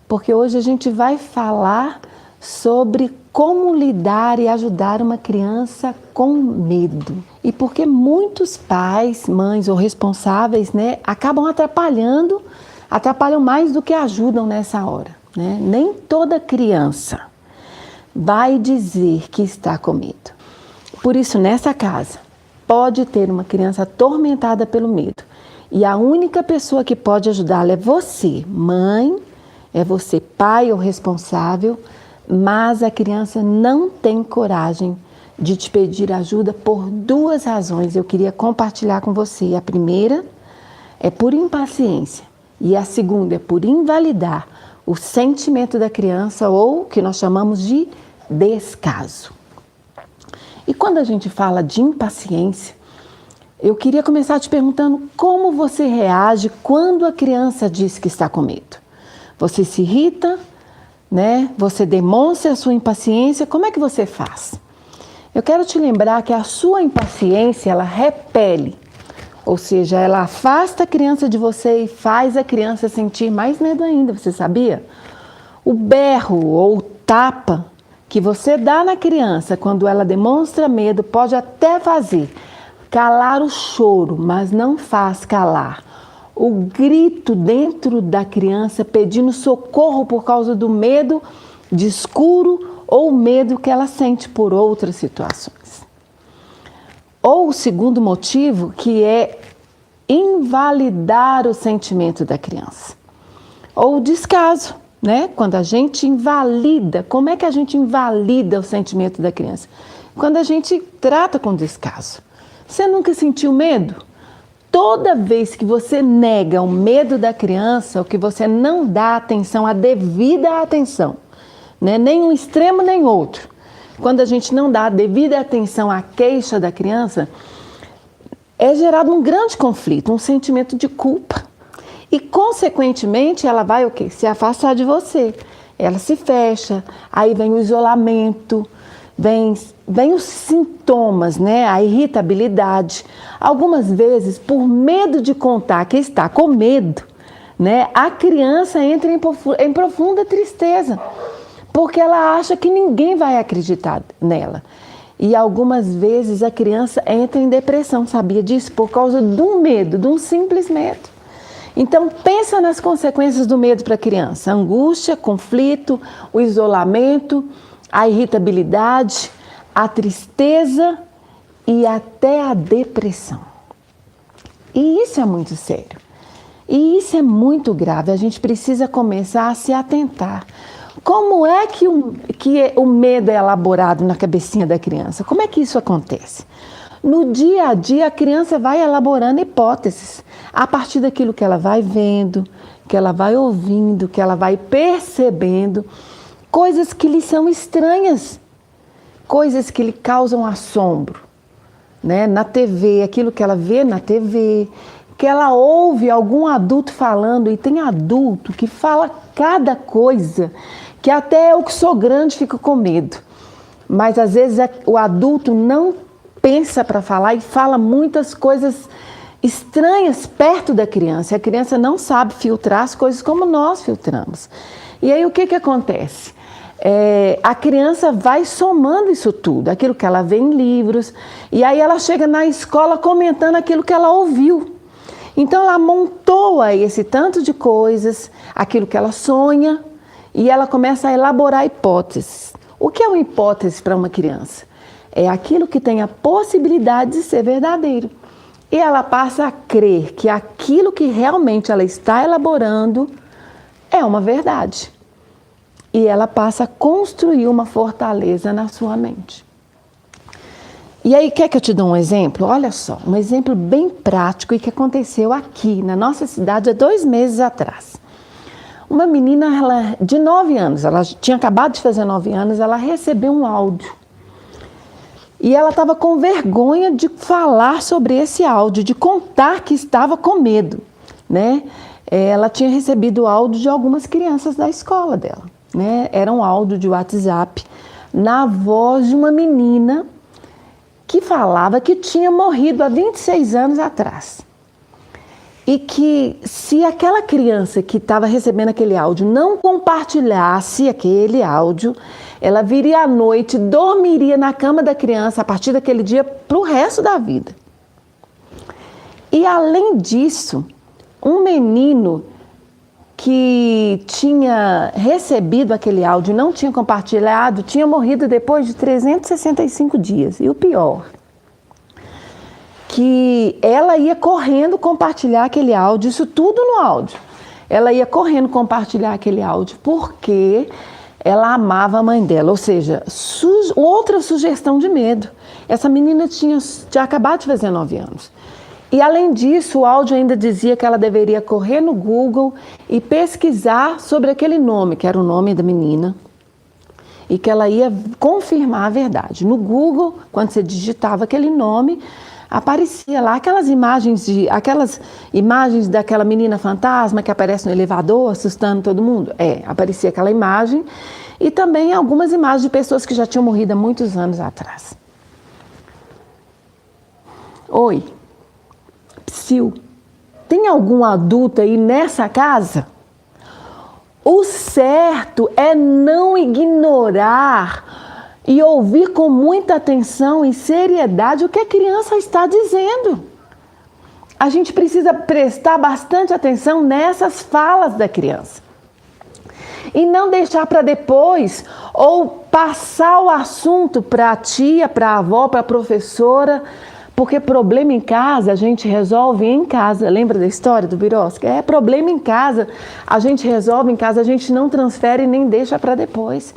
porque hoje a gente vai falar sobre como lidar e ajudar uma criança com medo. E porque muitos pais, mães ou responsáveis, né, acabam atrapalham mais do que ajudam nessa hora, né? Nem toda criança vai dizer que está com medo. Por isso, nessa casa, pode ter uma criança atormentada pelo medo. E a única pessoa que pode ajudá-la é você, mãe, é você, pai ou responsável, mas a criança não tem coragem de te pedir ajuda por duas razões. Eu queria compartilhar com você. A primeira é por impaciência e a segunda é por invalidar o sentimento da criança ou o que nós chamamos de descaso. E quando a gente fala de impaciência, eu queria começar te perguntando como você reage quando a criança diz que está com medo. Você se irrita, né? Você demonstra a sua impaciência, como é que você faz? Eu quero te lembrar que a sua impaciência, ela repele, ou seja, ela afasta a criança de você e faz a criança sentir mais medo ainda, você sabia? O berro ou tapa que você dá na criança quando ela demonstra medo pode até fazer calar o choro, mas não faz calar o grito dentro da criança pedindo socorro por causa do medo de escuro ou medo que ela sente por outras situações. Ou o segundo motivo, que é invalidar o sentimento da criança. Ou o descaso, né? Quando a gente invalida, como é que a gente invalida o sentimento da criança? Quando a gente trata com descaso. Você nunca sentiu medo? Toda vez que você nega o medo da criança, ou que você não dá atenção, a devida atenção, né? Nem um extremo nem outro. Quando a gente não dá a devida atenção à queixa da criança, é gerado um grande conflito, um sentimento de culpa. E, consequentemente, ela vai o quê? Se afastar de você. Ela se fecha, aí vem o isolamento, vem os sintomas, né? A irritabilidade. Algumas vezes, por medo de contar que está com medo, né? A criança entra em profunda tristeza, porque ela acha que ninguém vai acreditar nela. E algumas vezes a criança entra em depressão, sabia disso? Por causa de um medo, de um simples medo. Então, pensa nas consequências do medo para a criança. A angústia, conflito, o isolamento, a irritabilidade, a tristeza e até a depressão. E isso é muito sério. E isso é muito grave. A gente precisa começar a se atentar. Como é que o medo é elaborado na cabecinha da criança? Como é que isso acontece? No dia a dia, a criança vai elaborando hipóteses a partir daquilo que ela vai vendo, que ela vai ouvindo, que ela vai percebendo, coisas que lhe são estranhas, coisas que lhe causam assombro, né? Na TV, aquilo que ela vê na TV, que ela ouve algum adulto falando, e tem adulto que fala cada coisa, que até eu que sou grande fico com medo. Mas às vezes o adulto não pensa para falar e fala muitas coisas estranhas perto da criança. A criança não sabe filtrar as coisas como nós filtramos. E aí o que acontece? A criança vai somando isso tudo, aquilo que ela vê em livros, e aí ela chega na escola comentando aquilo que ela ouviu. Então ela amontoa esse tanto de coisas, aquilo que ela sonha, e ela começa a elaborar hipóteses. O que é uma hipótese para uma criança? É aquilo que tem a possibilidade de ser verdadeiro. E ela passa a crer que aquilo que realmente ela está elaborando é uma verdade. E ela passa a construir uma fortaleza na sua mente. E aí, quer que eu te dê um exemplo? Olha só, um exemplo bem prático e que aconteceu aqui na nossa cidade há 2 meses atrás. Uma menina de 9 anos, ela tinha acabado de fazer 9 anos, ela recebeu um áudio. E ela estava com vergonha de falar sobre esse áudio, de contar que estava com medo, né? Ela tinha recebido áudio de algumas crianças da escola dela, né? Era um áudio de WhatsApp na voz de uma menina que falava que tinha morrido há 26 anos atrás. e que se aquela criança que estava recebendo aquele áudio não compartilhasse aquele áudio, ela viria à noite, dormiria na cama da criança a partir daquele dia para o resto da vida. E além disso, um menino que tinha recebido aquele áudio e não tinha compartilhado, tinha morrido depois de 365 dias. E o pior, que ela ia correndo compartilhar aquele áudio, isso tudo no áudio. Ela ia correndo compartilhar aquele áudio porque ela amava a mãe dela, ou seja, outra sugestão de medo. Essa menina tinha acabado de fazer 9 anos. E além disso, o áudio ainda dizia que ela deveria correr no Google e pesquisar sobre aquele nome, que era o nome da menina, e que ela ia confirmar a verdade. No Google, quando você digitava aquele nome, aparecia lá aquelas imagens daquela menina fantasma que aparece no elevador assustando todo mundo. Aparecia aquela imagem e também algumas imagens de pessoas que já tinham morrido há muitos anos atrás. Oi, Psyu, tem algum adulto aí nessa casa? O certo é não ignorar e ouvir com muita atenção e seriedade o que a criança está dizendo. A gente precisa prestar bastante atenção nessas falas da criança. E não deixar para depois ou passar o assunto para a tia, para a avó, para a professora, porque problema em casa a gente resolve em casa. Lembra da história do Birosca? Problema em casa, a gente resolve em casa, a gente não transfere nem deixa para depois.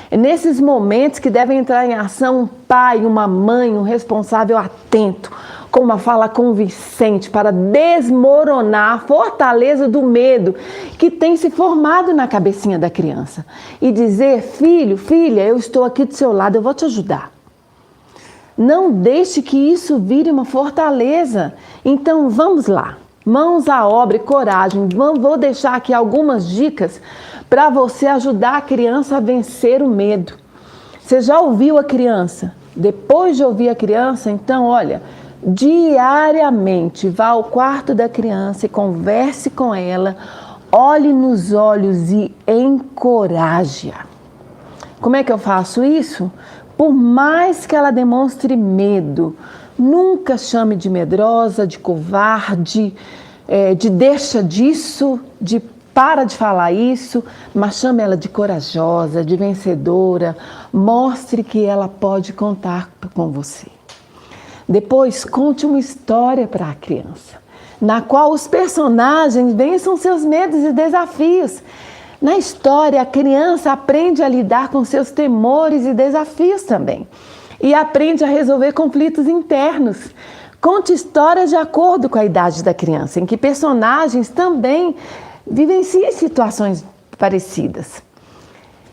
É nesses momentos que devem entrar em ação um pai, uma mãe, um responsável atento, com uma fala convincente para desmoronar a fortaleza do medo que tem se formado na cabecinha da criança. E dizer, filho, filha, eu estou aqui do seu lado, eu vou te ajudar. Não deixe que isso vire uma fortaleza. Então vamos lá, mãos à obra e coragem. Vou deixar aqui algumas dicas para você ajudar a criança a vencer o medo. Você já ouviu a criança? Depois de ouvir a criança, então olha, diariamente vá ao quarto da criança e converse com ela, olhe nos olhos e encoraje-a. Como é que eu faço isso? Por mais que ela demonstre medo, nunca chame de medrosa, de covarde, de deixa disso, de para de falar isso, mas chame ela de corajosa, de vencedora, mostre que ela pode contar com você. Depois, conte uma história para a criança, na qual os personagens vençam seus medos e desafios. Na história, a criança aprende a lidar com seus temores e desafios também. E aprende a resolver conflitos internos. Conte histórias de acordo com a idade da criança, em que personagens também vivenciem situações parecidas.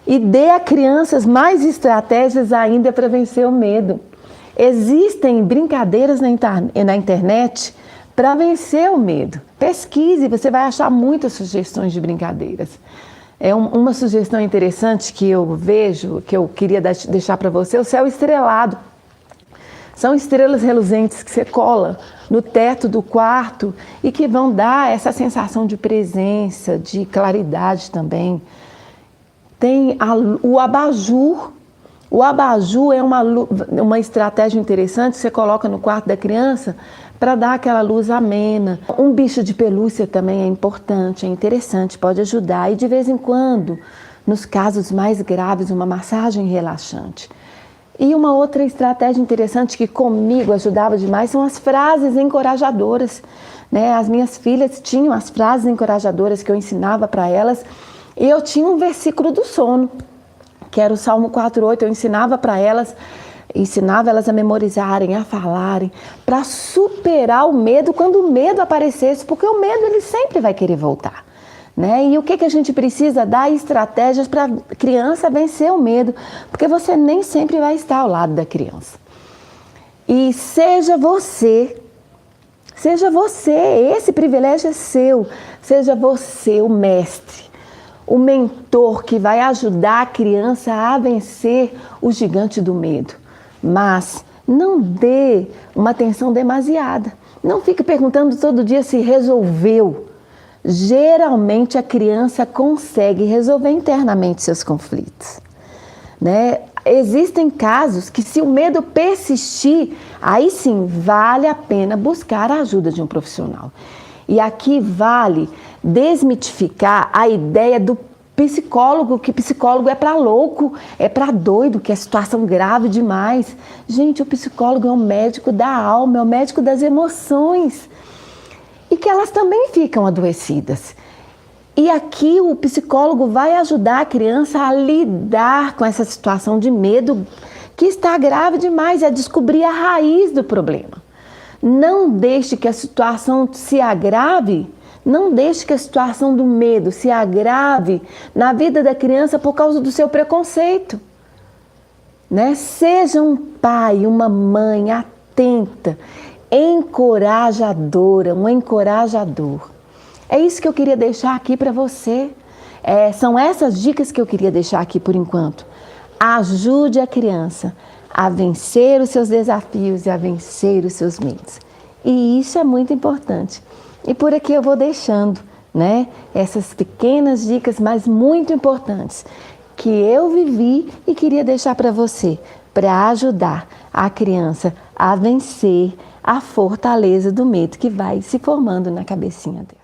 E dê a crianças mais estratégias ainda para vencer o medo. Existem brincadeiras na internet para vencer o medo. Pesquise, você vai achar muitas sugestões de brincadeiras. Uma sugestão interessante que eu vejo, que eu queria deixar para você, é o céu estrelado. São estrelas reluzentes que você cola no teto do quarto e que vão dar essa sensação de presença, de claridade também. Tem o abajur. O abajur é uma estratégia interessante que você coloca no quarto da criança para dar aquela luz amena. Um bicho de pelúcia também é importante, é interessante, pode ajudar. E de vez em quando, nos casos mais graves, uma massagem relaxante. E uma outra estratégia interessante que comigo ajudava demais são as frases encorajadoras. As minhas filhas tinham as frases encorajadoras que eu ensinava para elas. E eu tinha um versículo do sono, que era o Salmo 4:8, eu ensinava elas a memorizarem, a falarem, para superar o medo quando o medo aparecesse, porque o medo ele sempre vai querer voltar. E o que a gente precisa? Dar estratégias para a criança vencer o medo, porque você nem sempre vai estar ao lado da criança. E seja você, esse privilégio é seu, seja você o mestre, o mentor que vai ajudar a criança a vencer o gigante do medo. Mas não dê uma atenção demasiada, Não fique perguntando todo dia se resolveu. Geralmente a criança consegue resolver internamente seus conflitos, né? Existem casos que, se o medo persistir, aí sim vale a pena buscar a ajuda de um profissional. E aqui vale desmitificar a ideia do psicólogo, que psicólogo é para louco, é para doido, que é situação grave demais. Gente, o psicólogo é o médico da alma, é o médico das emoções. E que elas também ficam adoecidas. E aqui o psicólogo vai ajudar a criança a lidar com essa situação de medo que está grave demais, a descobrir a raiz do problema. Não deixe que a situação se agrave, não deixe que a situação do medo se agrave na vida da criança por causa do seu preconceito, né? Seja um pai, uma mãe atenta, encorajadora, um encorajador. É isso que eu queria deixar aqui para você. São essas dicas que eu queria deixar aqui por enquanto. Ajude a criança a vencer os seus desafios e a vencer os seus medos. E isso é muito importante. E por aqui eu vou deixando, né, essas pequenas dicas, mas muito importantes, que eu vivi e queria deixar para você, para ajudar a criança a vencer a fortaleza do medo que vai se formando na cabecinha dele.